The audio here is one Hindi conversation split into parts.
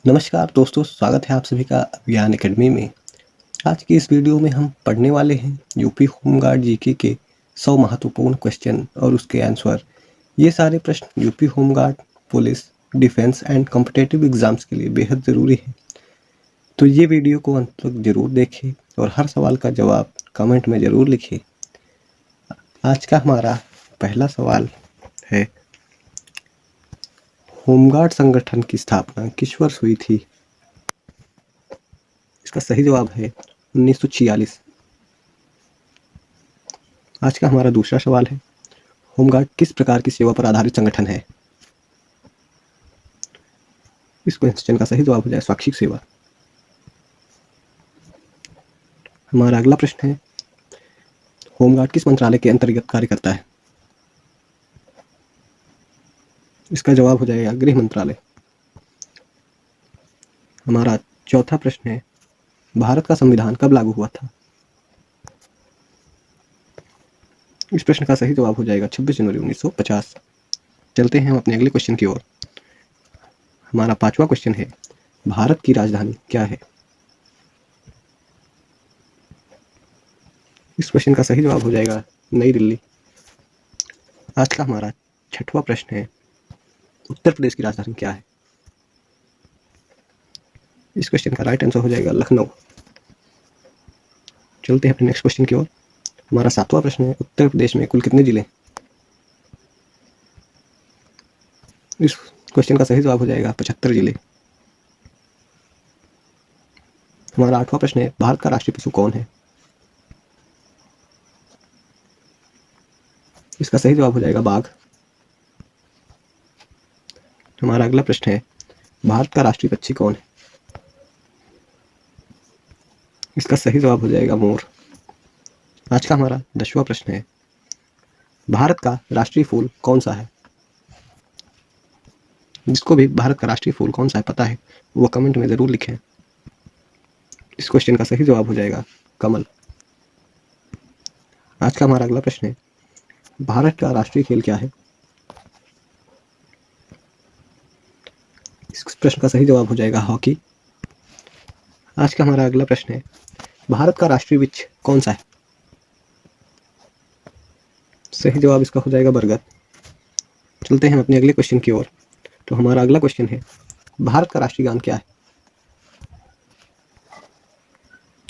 नमस्कार दोस्तों, स्वागत है आप सभी का ज्ञान एकेडमी में। आज की इस वीडियो में हम पढ़ने वाले हैं यूपी होमगार्ड जीके के 100 महत्वपूर्ण क्वेश्चन और उसके आंसर। ये सारे प्रश्न UP home guard, police, defence and competitive exams के लिए बेहद ज़रूरी है। तो ये वीडियो को अंत तक जरूर देखें और हर सवाल का जवाब कमेंट में ज़रूर लिखें। आज का हमारा पहला सवाल है, होमगार्ड संगठन की स्थापना किस वर्ष हुई थी? इसका सही जवाब है 1946। आज का हमारा दूसरा सवाल है, होमगार्ड किस प्रकार की सेवा पर आधारित संगठन है? इस क्वेश्चन का सही जवाब हो जाए स्वैच्छिक सेवा। हमारा अगला प्रश्न है, होमगार्ड किस मंत्रालय के अंतर्गत कार्य करता है? इसका जवाब हो जाएगा गृह मंत्रालय। हमारा चौथा प्रश्न है, भारत का संविधान कब लागू हुआ था? इस प्रश्न का सही जवाब हो जाएगा 26 जनवरी 1950। चलते हैं हम अपने अगले क्वेश्चन की ओर। हमारा पांचवा क्वेश्चन है, भारत की राजधानी क्या है? इस क्वेश्चन का सही जवाब हो जाएगा नई दिल्ली। आज का हमारा छठवां प्रश्न है, उत्तर प्रदेश की राजधानी क्या है? इस क्वेश्चन का राइट आंसर हो जाएगा लखनऊ। चलते हैं अपने नेक्स्ट क्वेश्चन की ओर। हमारा सातवां प्रश्न है, उत्तर प्रदेश में कुल कितने जिले? इस क्वेश्चन का सही जवाब हो जाएगा 75 जिले। हमारा आठवां प्रश्न है, भारत का राष्ट्रीय पशु कौन है? इसका सही जवाब हो जाएगा बाघ। हमारा अगला प्रश्न है, भारत का राष्ट्रीय पक्षी कौन है? इसका सही जवाब हो जाएगा मोर। आज का हमारा 10वां प्रश्न है, भारत का राष्ट्रीय फूल कौन सा है? जिसको भी भारत का राष्ट्रीय फूल कौन सा है पता है वो कमेंट में जरूर लिखें। इस क्वेश्चन का सही जवाब हो जाएगा कमल। आज का हमारा अगला प्रश्न है, भारत का राष्ट्रीय खेल क्या है? इस प्रश्न का सही जवाब हो जाएगा हॉकी। आज का हमारा अगला प्रश्न है, भारत का राष्ट्रीय वृक्ष कौन सा है? सही जवाब इसका हो जाएगा बरगद। चलते हैं अपने अगले क्वेश्चन की ओर। तो हमारा अगला क्वेश्चन है, भारत का राष्ट्रीय गान क्या है?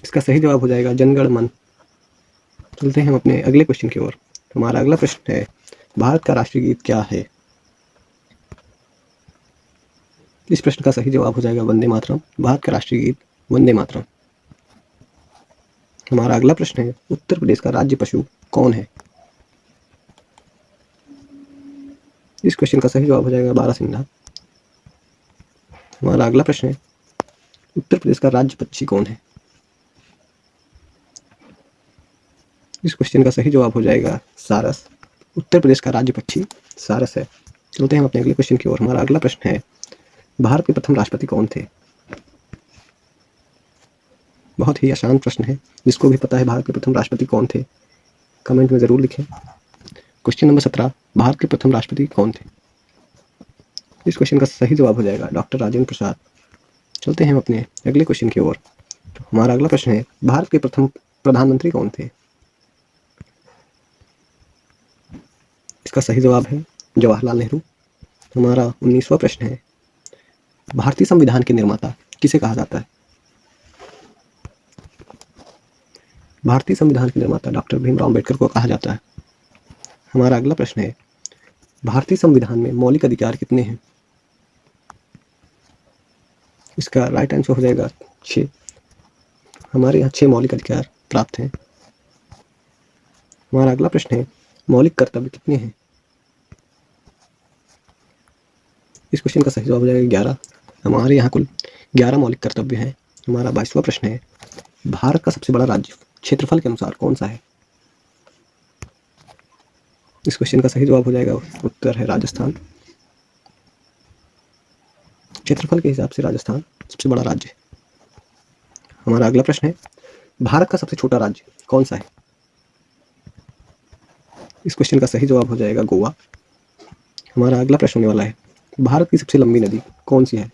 इसका सही जवाब हो जाएगा जनगण मन। चलते हैं हम अपने अगले क्वेश्चन की ओर। हमारा अगला प्रश्न है, भारत का राष्ट्रीय गीत क्या है? इस प्रश्न का सही जवाब हो जाएगा वंदे मातरम। भारत का राष्ट्रीय गीत वंदे मातरम। हमारा अगला प्रश्न है, उत्तर प्रदेश का राज्य पशु कौन है? इस क्वेश्चन का सही जवाब हो जाएगा बारहसिंघा। हमारा अगला प्रश्न है, उत्तर प्रदेश का राज्य पक्षी कौन है? इस क्वेश्चन का सही जवाब हो जाएगा सारस। उत्तर प्रदेश का राज्य पक्षी सारस है। चलते हैं अपने अगले क्वेश्चन की ओर। हमारा अगला प्रश्न है, भारत के प्रथम राष्ट्रपति कौन थे? बहुत ही आसान प्रश्न है, जिसको भी पता है भारत के प्रथम राष्ट्रपति कौन थे कमेंट में जरूर लिखें। क्वेश्चन नंबर 17, भारत के प्रथम राष्ट्रपति कौन थे? इस क्वेश्चन का सही जवाब हो जाएगा डॉक्टर राजेंद्र प्रसाद। चलते हैं अपने अगले क्वेश्चन की ओर। तो हमारा अगला प्रश्न है, भारत के प्रथम प्रधानमंत्री कौन थे? इसका सही जवाब है जवाहरलाल नेहरू। हमारा 19वां प्रश्न है, भारतीय संविधान के निर्माता किसे कहा जाता है? भारतीय संविधान के निर्माता डॉक्टर भीमराव अम्बेडकर को कहा जाता है। हमारा अगला प्रश्न है, भारतीय संविधान में मौलिक अधिकार कितने हैं? इसका राइट आंसर हो जाएगा 6। हमारे यहाँ 6 मौलिक अधिकार प्राप्त हैं। हमारा अगला प्रश्न है, मौलिक कर्तव्य कितने हैं? इस क्वेश्चन का सही जवाब हो जाएगा 11। हमारे यहाँ कुल 11 मौलिक कर्तव्य हैं। हमारा 22वां प्रश्न है, भारत का सबसे बड़ा राज्य क्षेत्रफल के अनुसार कौन सा है? इस क्वेश्चन का सही जवाब हो जाएगा उत्तर है राजस्थान। क्षेत्रफल के हिसाब से राजस्थान सबसे बड़ा राज्य है। हमारा अगला प्रश्न है, भारत का सबसे छोटा राज्य कौन सा है? इस क्वेश्चन का सही जवाब हो जाएगा गोवा। हमारा अगला प्रश्न होने वाला है, भारत की सबसे लंबी नदी कौन सी है?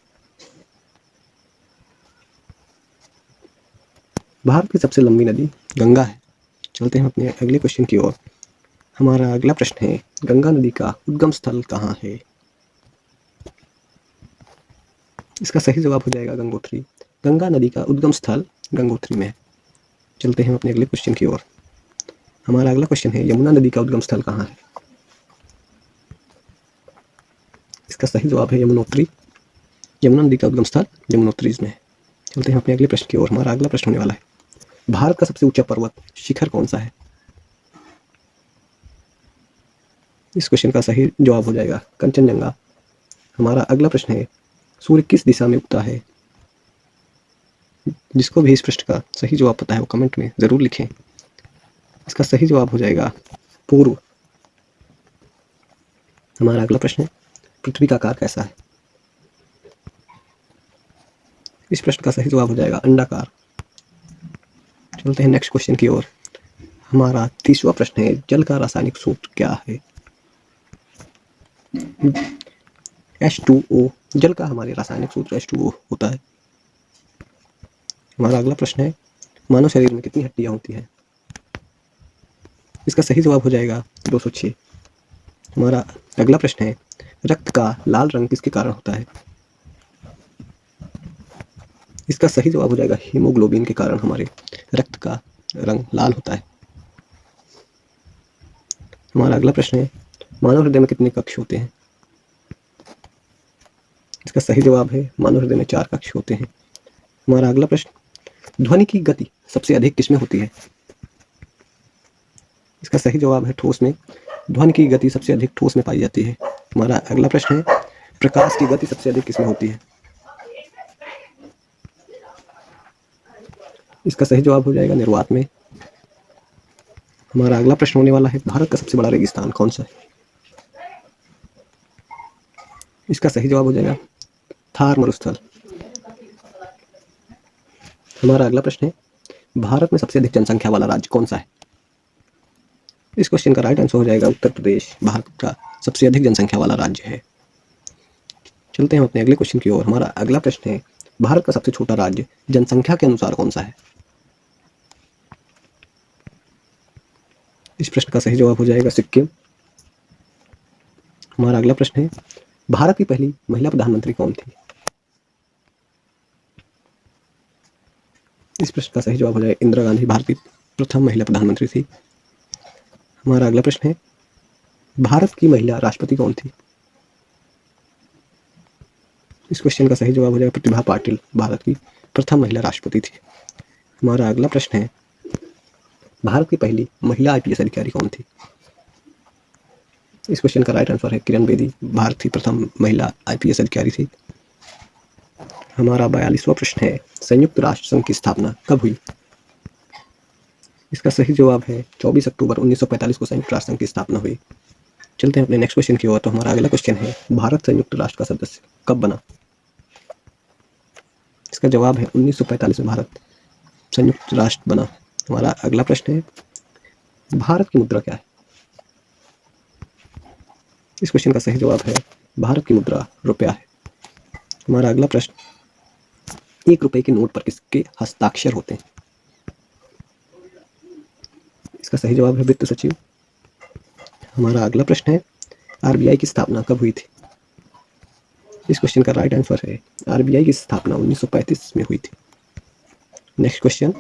भारत की सबसे लंबी नदी गंगा है। चलते हैं अपने अगले क्वेश्चन की ओर। हमारा अगला प्रश्न है, गंगा नदी का उद्गम स्थल कहाँ है? इसका सही जवाब हो जाएगा गंगोत्री। गंगा नदी का उद्गम स्थल गंगोत्री में है। चलते हैं अपने अगले क्वेश्चन की ओर। हमारा अगला क्वेश्चन है, यमुना नदी का उद्गम स्थल कहाँ है? इसका सही जवाब है यमुनोत्री। यमुना नदी का उद्गम स्थल यमुनोत्री में है। चलते हैं अपने अगले प्रश्न की ओर। हमारा अगला प्रश्न होने वाला है, भारत का सबसे ऊंचा पर्वत शिखर कौन सा है? इस क्वेश्चन का सही जवाब हो जाएगा कंचनजंगा। हमारा अगला प्रश्न है, सूर्य किस दिशा में उगता है? जिसको भी इस प्रश्न का सही जवाब पता है वो कमेंट में जरूर लिखें। इसका सही जवाब हो जाएगा पूर्व। हमारा अगला प्रश्न है, पृथ्वी का आकार कैसा है? इस प्रश्न का सही जवाब हो जाएगा अंडाकार। चलते हैं नेक्स्ट क्वेश्चन की ओर। हमारा तीसरा प्रश्न है, जल का रासायनिक सूत्र क्या है? H2O। जल का हमारे रासायनिक सूत्र H2O होता है। हमारा अगला प्रश्न है, मानव शरीर में कितनी हड्डियां होती हैं? इसका सही जवाब हो जाएगा 206। हमारा अगला प्रश्न है, रक्त का लाल रंग किसके कारण होता है? इसका सही जवाब हो जाएगा हीमोग्लोबिन के कारण हमारे रक्त का रंग लाल होता है। हमारा अगला प्रश्न है, मानव हृदय में कितने कक्ष होते हैं? इसका सही जवाब है मानव हृदय में 4 कक्ष होते हैं। हमारा अगला प्रश्न, ध्वनि की गति सबसे अधिक किसमें होती है? इसका सही जवाब है ठोस में। ध्वनि की गति सबसे अधिक ठोस में पाई जाती है। हमारा अगला प्रश्न है, प्रकाश की गति सबसे अधिक किसमें होती है? इसका सही जवाब हो जाएगा निर्वात में। हमारा अगला प्रश्न होने वाला है, भारत का सबसे बड़ा रेगिस्तान कौन सा है? इसका सही जवाब हो जाएगा थार मरुस्थल। हमारा अगला प्रश्न है, भारत में सबसे अधिक जनसंख्या वाला राज्य कौन सा है? इस क्वेश्चन का राइट आंसर हो जाएगा उत्तर प्रदेश। भारत का सबसे अधिक जनसंख्या वाला राज्य है। चलते हैं अपने अगले क्वेश्चन की ओर। हमारा अगला प्रश्न है, भारत का सबसे छोटा राज्य जनसंख्या के अनुसार कौन सा है? इस प्रश्न का सही जवाब हो जाएगा सिक्किम। हमारा अगला प्रश्न है, भारत की पहली महिला प्रधानमंत्री कौन थी? इस प्रश्न का सही जवाब हो जाएगा इंदिरा गांधी। भारत की प्रथम महिला प्रधानमंत्री थी। हमारा अगला प्रश्न है, भारत की महिला राष्ट्रपति कौन थी? इस क्वेश्चन का सही जवाब हो जाएगा प्रतिभा पाटिल। भारत की प्रथम महिला राष्ट्रपति थी। हमारा अगला प्रश्न है, भारत की पहली महिला आईपीएस अधिकारी कौन थी? इस क्वेश्चन का राइट आंसर है किरण बेदी। भारत की प्रथम महिला आईपीएस अधिकारी थी। हमारा 42वां प्रश्न है, संयुक्त राष्ट्र संघ की स्थापना कब हुई? इसका सही जवाब है 24 अक्टूबर 1945 को संयुक्त राष्ट्र संघ की स्थापना हुई। चलते हैं अपने नेक्स्ट क्वेश्चन की ओर। तो हमारा अगला क्वेश्चन है, भारत संयुक्त राष्ट्र का सदस्य कब बना? इसका जवाब है 1945 में भारत संयुक्त राष्ट्र बना। हमारा अगला प्रश्न है, भारत की मुद्रा क्या है? इस क्वेश्चन का सही जवाब है भारत की मुद्रा रुपया है। हमारा अगला प्रश्न, 1 रुपए के नोट पर किसके हस्ताक्षर होते हैं? इसका सही जवाब है वित्त सचिव। हमारा अगला प्रश्न है, आरबीआई की स्थापना कब हुई थी? इस क्वेश्चन का राइट आंसर है आरबीआई की स्थापना 1935 में हुई थी। नेक्स्ट क्वेश्चन,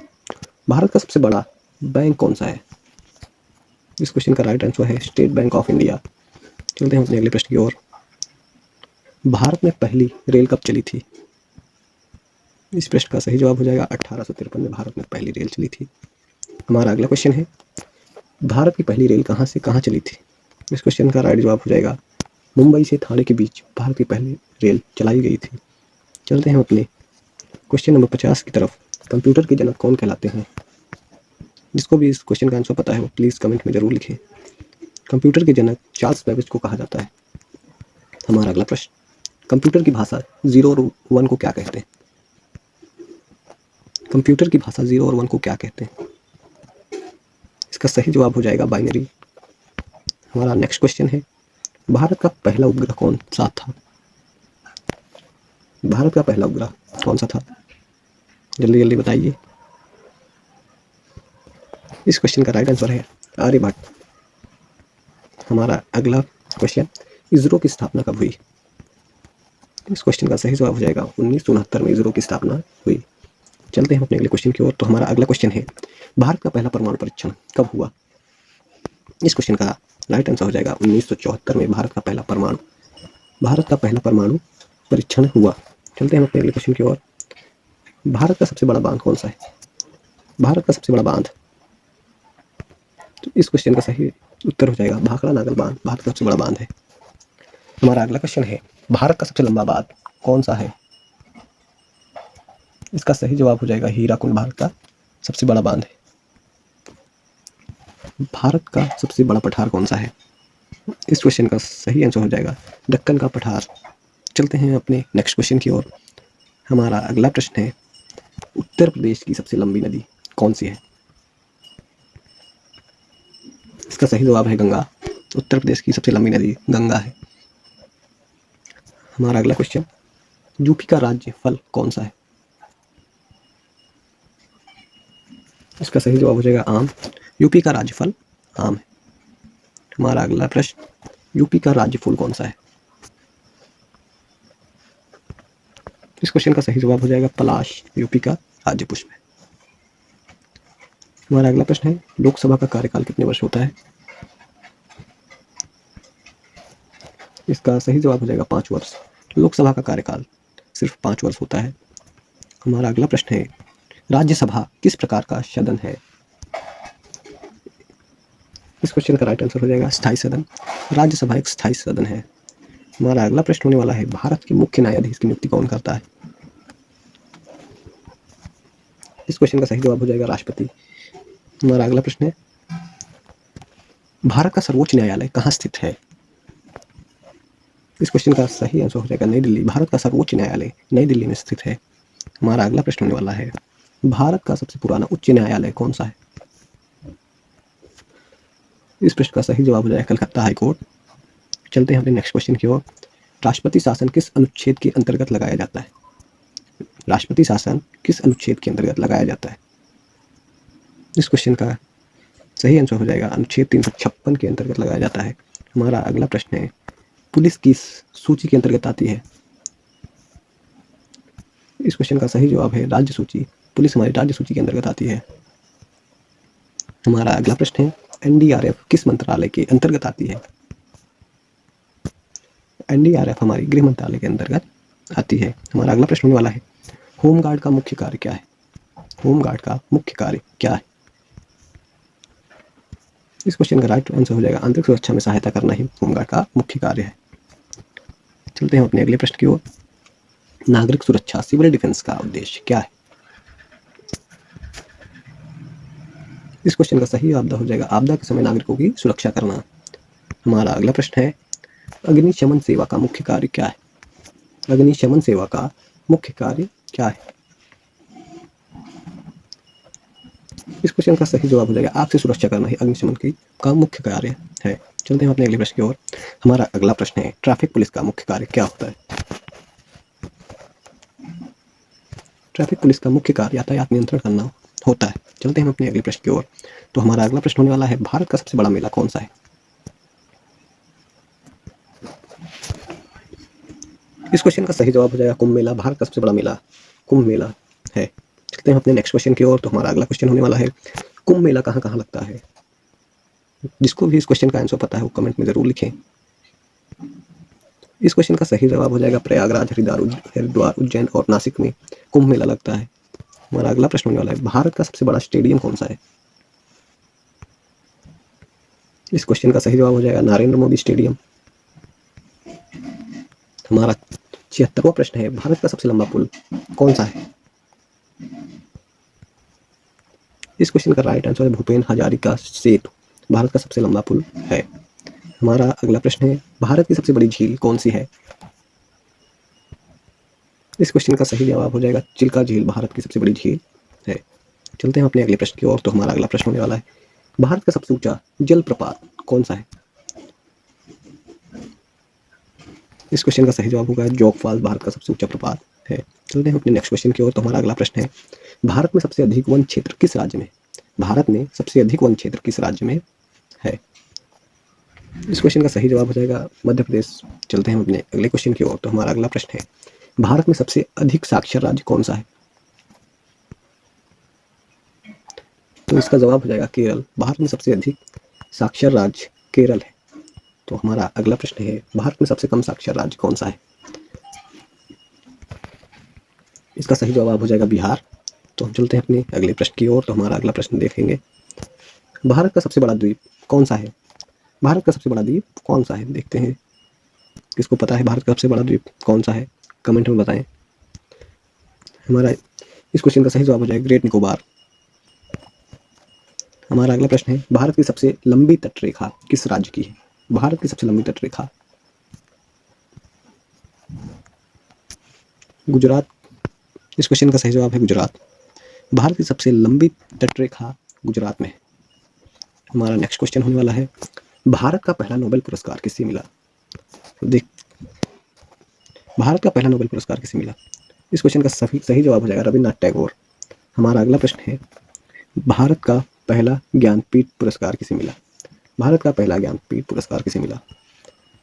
भारत का सबसे बड़ा बैंक कौन सा है? इस क्वेश्चन का राइट आंसर है स्टेट बैंक ऑफ इंडिया। चलते हैं अपने अगले प्रश्न की ओर। भारत में पहली रेल कब चली थी? इस प्रश्न का सही जवाब हो जाएगा 1853 में भारत में पहली रेल चली थी। हमारा अगला क्वेश्चन है, भारत की पहली रेल कहाँ से कहाँ चली थी? इस क्वेश्चन का राइट जवाब हो जाएगा मुंबई से थाने के बीच भारत की पहली रेल चलाई गई थी। चलते हैं अपने क्वेश्चन नंबर 50 की तरफ। कंप्यूटर के जनक कौन कहलाते हैं? जिसको भी इस क्वेश्चन का आंसर पता है वो प्लीज़ कमेंट में जरूर लिखें। कंप्यूटर के जनक चार्ल्स बेबेज को कहा जाता है। हमारा अगला प्रश्न, कंप्यूटर की भाषा 0 और 1 को क्या कहते हैं? कंप्यूटर की भाषा 0 और 1 को क्या कहते हैं? इसका सही जवाब हो जाएगा बाइनरी। हमारा नेक्स्ट क्वेश्चन है, भारत का पहला उपग्रह कौन सा था? भारत का पहला उपग्रह कौन सा था? जल्दी जल्दी बताइए। इस क्वेश्चन का राइट आंसर है आर्यभट्ट। हमारा अगला क्वेश्चन, इसरो की स्थापना कब हुई? इस क्वेश्चन का सही जवाब हो जाएगा 1969 में इसरो की स्थापना हुई। चलते हैं अपने अगले क्वेश्चन की ओर। तो हमारा अगला क्वेश्चन है, भारत का पहला परमाणु परीक्षण कब हुआ? इस क्वेश्चन का राइट आंसर हो जाएगा 1974 में भारत का पहला परमाणु परीक्षण हुआ। चलते हैं अपने अगले क्वेश्चन की ओर। भारत का सबसे बड़ा बांध कौन सा है? भारत का सबसे बड़ा बांध, तो इस क्वेश्चन का सही उत्तर हो जाएगा भाखड़ा नागल बांध, भारत का सबसे बड़ा बांध है। हमारा अगला क्वेश्चन है, भारत का सबसे लंबा बांध कौन सा है? इसका सही जवाब हो जाएगा हीराकुंड, भारत का सबसे बड़ा बांध है। भारत का सबसे बड़ा पठार कौन सा है? इस क्वेश्चन का सही आंसर हो जाएगा दक्कन का पठार। चलते हैं अपने नेक्स्ट क्वेश्चन की ओर। हमारा अगला प्रश्न है, उत्तर प्रदेश की सबसे लंबी नदी कौन सी है? इसका सही जवाब है गंगा। उत्तर प्रदेश की सबसे लंबी नदी गंगा है। हमारा अगला क्वेश्चन, यूपी का राज्य फल कौन सा है? इसका सही जवाब हो जाएगा आम। यूपी का राज्य फल आम है। हमारा अगला प्रश्न, यूपी का राज्य फूल कौन सा है? इस क्वेश्चन का सही जवाब हो जाएगा पलाश, यूपी का राज्य पुष्प है। हमारा अगला प्रश्न है, लोकसभा का कार्यकाल कितने वर्ष होता है? इसका सही जवाब हो जाएगा 5 वर्ष। लोकसभा का कार्यकाल सिर्फ 5 वर्ष होता है। हमारा अगला प्रश्न है, राज्यसभा किस प्रकार का सदन है? इस क्वेश्चन का राइट आंसर हो जाएगा स्थायी सदन। राज्यसभा एक स्थायी सदन है। हमारा अगला प्रश्न होने वाला है, भारत के मुख्य न्यायाधीश की नियुक्ति कौन करता है? इस क्वेश्चन का सही जवाब हो जाएगा राष्ट्रपति। हमारा अगला प्रश्न है, भारत का सर्वोच्च न्यायालय कहाँ स्थित है? इस क्वेश्चन का सही आंसर हो जाएगा नई दिल्ली। भारत का सर्वोच्च न्यायालय नई दिल्ली में स्थित है। हमारा अगला प्रश्न होने वाला है, भारत का सबसे पुराना उच्च न्यायालय कौन सा है? इस प्रश्न का सही जवाब हो जाएगा कलकत्ता हाई कोर्ट। चलते हैं अपने नेक्स्ट क्वेश्चन की ओर। राष्ट्रपति शासन किस अनुच्छेद के अंतर्गत लगाया जाता है? राष्ट्रपति शासन किस अनुच्छेद के अंतर्गत लगाया जाता है? इस क्वेश्चन का सही आंसर हो जाएगा अनुच्छेद 356 के अंतर्गत लगाया जाता है। हमारा अगला प्रश्न है, पुलिस किस सूची के अंतर्गत आती है? इस क्वेश्चन का सही जवाब है राज्य सूची। पुलिस हमारी राज्य सूची के अंतर्गत आती है। हमारा अगला प्रश्न है, एनडीआरएफ किस मंत्रालय के अंतर्गत आती है? एनडीआरएफ हमारी गृह मंत्रालय के अंतर्गत आती है। हमारा अगला प्रश्न होने वाला है, होमगार्ड का मुख्य कार्य क्या है? होमगार्ड का मुख्य कार्य क्या है? इस क्वेश्चन का राइट आंसर हो जाएगा आंतरिक सुरक्षा में सहायता करना ही होमगार्ड का मुख्य कार्य है। चलते हैं अपने अगले प्रश्न की ओर। नागरिक सुरक्षा सिविल डिफेंस का उद्देश्य क्या है? इस क्वेश्चन का सही आपदा हो जाएगा आपदा के समय नागरिकों की सुरक्षा करना। हमारा अगला प्रश्न है, अग्निशमन सेवा का मुख्य कार्य क्या है? अग्निशमन सेवा का मुख्य कार्य क्या है? इस क्वेश्चन का सही जवाब हो जाएगा आग से सुरक्षा करना ही अग्निशमन की का मुख्य कार्य है। चलते हैं अपने अगले प्रश्न की ओर। हमारा अगला प्रश्न है, ट्रैफिक पुलिस का मुख्य कार्य क्या होता है? ट्रैफिक पुलिस का मुख्य कार्य यातायात नियंत्रण करना होता है। चलते हैं अपने अगले प्रश्न की ओर। तो हमारा अगला प्रश्न होने वाला है, भारत का सबसे बड़ा मेला कौन सा है? इस क्वेश्चन का सही जवाब हो जाएगा कुंभ मेला। भारत का सबसे बड़ा मेला कुंभ मेला है। चलते हैं अपने नेक्स्ट क्वेश्चन की ओर। तो हमारा अगला क्वेश्चन होने वाला है, कुंभ मेला कहाँ कहाँ लगता है? जिसको भी इस क्वेश्चन का आंसर पता है वो कमेंट में जरूर लिखें। इस क्वेश्चन का सही जवाब हो जाएगा प्रयागराज, हरिद्वार, उज्जैन और नासिक में कुंभ मेला लगता है। हमारा अगला प्रश्न होने वाला है, भारत का सबसे बड़ा स्टेडियम कौन सा है? इस क्वेश्चन का सही जवाब हो जाएगा नरेंद्र मोदी स्टेडियम। हमारा 76वां प्रश्न है, भारत का सबसे लंबा पुल कौन सा है? इस क्वेश्चन का राइट आंसर है भूपेन हजारिका सेतु, भारत का सबसे लंबा पुल है। हमारा अगला प्रश्न है, भारत की सबसे बड़ी झील कौन सी है? इस क्वेश्चन का सही जवाब हो जाएगा चिल्का झील, भारत की सबसे बड़ी झील है। चलते हैं अपने अगले प्रश्न की ओर। तो हमारा अगला प्रश्न होने वाला है, भारत का सबसे ऊंचा जलप्रपात कौन सा है? इस क्वेश्चन का सही जवाब होगा जोग फॉल्स, भारत का सबसे ऊंचा प्रपात है। चलते हैं अपने नेक्स्ट क्वेश्चन की ओर। तो हमारा अगला प्रश्न है, भारत में सबसे अधिक वन क्षेत्र किस राज्य में? भारत में सबसे अधिक वन क्षेत्र किस राज्य में है? इस क्वेश्चन का सही जवाब हो जाएगा मध्य प्रदेश। चलते हैं अपने अगले क्वेश्चन की ओर। तो हमारा अगला प्रश्न है, भारत में सबसे अधिक साक्षर राज्य कौन सा है? तो इसका जवाब हो जाएगा केरल। भारत में सबसे अधिक साक्षर राज्य केरल है। तो हमारा अगला प्रश्न है, भारत में सबसे कम साक्षर राज्य कौन सा है? इसका सही जवाब हो जाएगा बिहार। तो हम चलते हैं अपने अगले प्रश्न की ओर। तो हमारा अगला प्रश्न देखेंगे, भारत का सबसे बड़ा द्वीप कौन सा है? भारत का सबसे बड़ा द्वीप कौन सा है? देखते हैं किसको पता है भारत का सबसे बड़ा द्वीप कौन सा है, कमेंट में बताएं। हमारा इस क्वेश्चन का सही जवाब हो जाएगा ग्रेट निकोबार। हमारा अगला प्रश्न है, भारत की सबसे लंबी तटरेखा किस राज्य की है? भारत की सबसे लंबी तटरेखा गुजरात। इस क्वेश्चन का सही जवाब है गुजरात। भारत की सबसे लंबी तटरेखा गुजरात में है। हमारा नेक्स्ट क्वेश्चन होने वाला है, भारत का पहला नोबेल पुरस्कार किसे मिला? देख, भारत का पहला नोबेल पुरस्कार किसे मिला? इस क्वेश्चन का सही जवाब हो जाएगा रविन्द्रनाथ टैगोर। हमारा अगला प्रश्न है, भारत का पहला ज्ञानपीठ पुरस्कार किसे मिला? भारत का पहला ज्ञानपीठ पुरस्कार किसे मिला?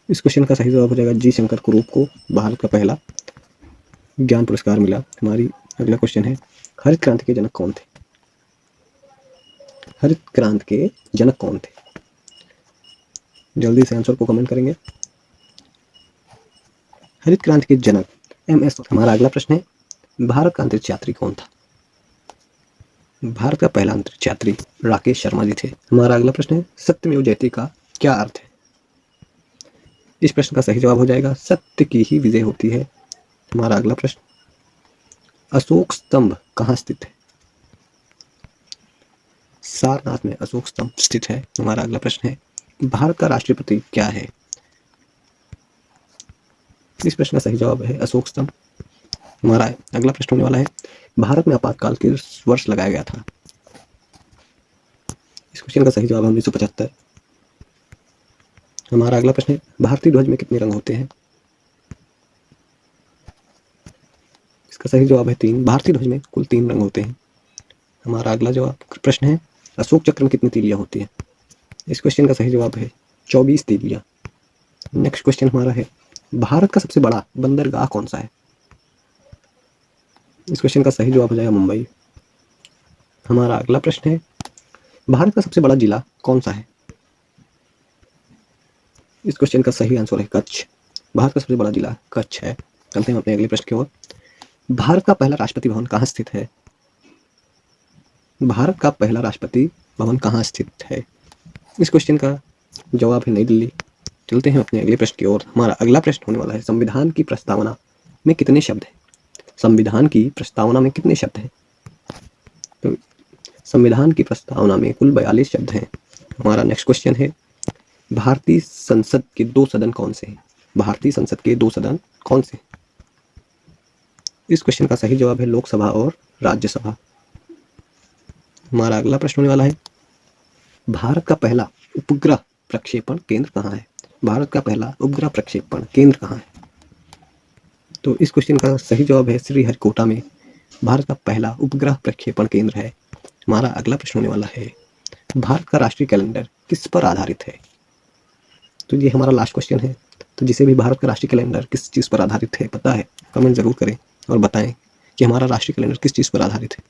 इस क्वेश्चन का सही जवाब हो जाएगा जी शंकर कुरूप को भारत का पहला ज्ञान पुरस्कार मिला। हमारी अगला क्वेश्चन है, हरित क्रांति के जनक कौन थे? हरित क्रांति के जनक कौन थे? जल्दी से आंसर को कमेंट करेंगे। हरित क्रांति के जनक MS। हमारा अगला प्रश्न है, भारत का अंतरिक्ष यात्री कौन था? भारत का पहला अंतरिक्ष यात्री राकेश शर्मा जी थे। हमारा अगला प्रश्न है, सत्यमेव जयते का क्या अर्थ है? इस प्रश्न का सही जवाब हो जाएगा सत्य की ही विजय होती है। हमारा अगला प्रश्न, अशोक स्तंभ कहाँ स्थित है? सारनाथ में अशोक स्तंभ स्थित है। हमारा अगला प्रश्न है, भारत का राष्ट्रीय प्रतीक क्या है? इस प्रश्न का सही जवाब है अशोक स्तंभ। हमारा अगला प्रश्न होने वाला है, भारत में आपातकाल किस वर्ष लगाया गया था? इस क्वेश्चन का सही जवाब है 1975। हमारा अगला प्रश्न है, भारतीय ध्वज में कितने रंग होते हैं? इसका सही जवाब है 3। भारतीय ध्वज में कुल 3 रंग होते हैं। हमारा अगला प्रश्न है, अशोक चक्र में कितनी तीलियां होती हैं? इस क्वेश्चन का सही जवाब है 24 तीलियां। नेक्स्ट क्वेश्चन हमारा है, भारत का सबसे बड़ा बंदरगाह कौन सा है? इस क्वेश्चन का सही जवाब हो जाएगा मुंबई। हमारा अगला प्रश्न है, भारत का सबसे बड़ा जिला कौन सा है? इस क्वेश्चन का सही आंसर है कच्छ। भारत का सबसे बड़ा जिला कच्छ है। चलते हैं अपने अगले प्रश्न की ओर। भारत का पहला राष्ट्रपति भवन कहाँ स्थित है? भारत का पहला राष्ट्रपति भवन कहाँ स्थित है? इस क्वेश्चन का जवाब है नई दिल्ली। चलते हैं अपने अगले प्रश्न की ओर। हमारा अगला प्रश्न होने वाला है, संविधान की प्रस्तावना में कितने शब्द हैं? संविधान की प्रस्तावना में कितने शब्द हैं? तो संविधान की प्रस्तावना में कुल 42 शब्द हैं। हमारा नेक्स्ट क्वेश्चन है, भारतीय संसद के 2 सदन कौन से हैं? भारतीय संसद के 2 सदन कौन से हैं? इस क्वेश्चन का सही जवाब है लोकसभा और राज्यसभा। हमारा अगला प्रश्न होने वाला है, भारत का पहला उपग्रह प्रक्षेपण केंद्र कहाँ है? भारत का पहला उपग्रह प्रक्षेपण केंद्र कहाँ है? तो इस क्वेश्चन का सही जवाब है श्रीहरिकोटा में भारत का पहला उपग्रह प्रक्षेपण केंद्र है। हमारा अगला प्रश्न होने वाला है, भारत का राष्ट्रीय कैलेंडर किस पर आधारित है? तो ये हमारा लास्ट क्वेश्चन है। तो जिसे भी भारत का राष्ट्रीय कैलेंडर किस चीज़ पर आधारित है पता है, कमेंट जरूर करें और बताएं कि हमारा राष्ट्रीय कैलेंडर किस चीज़ पर आधारित है।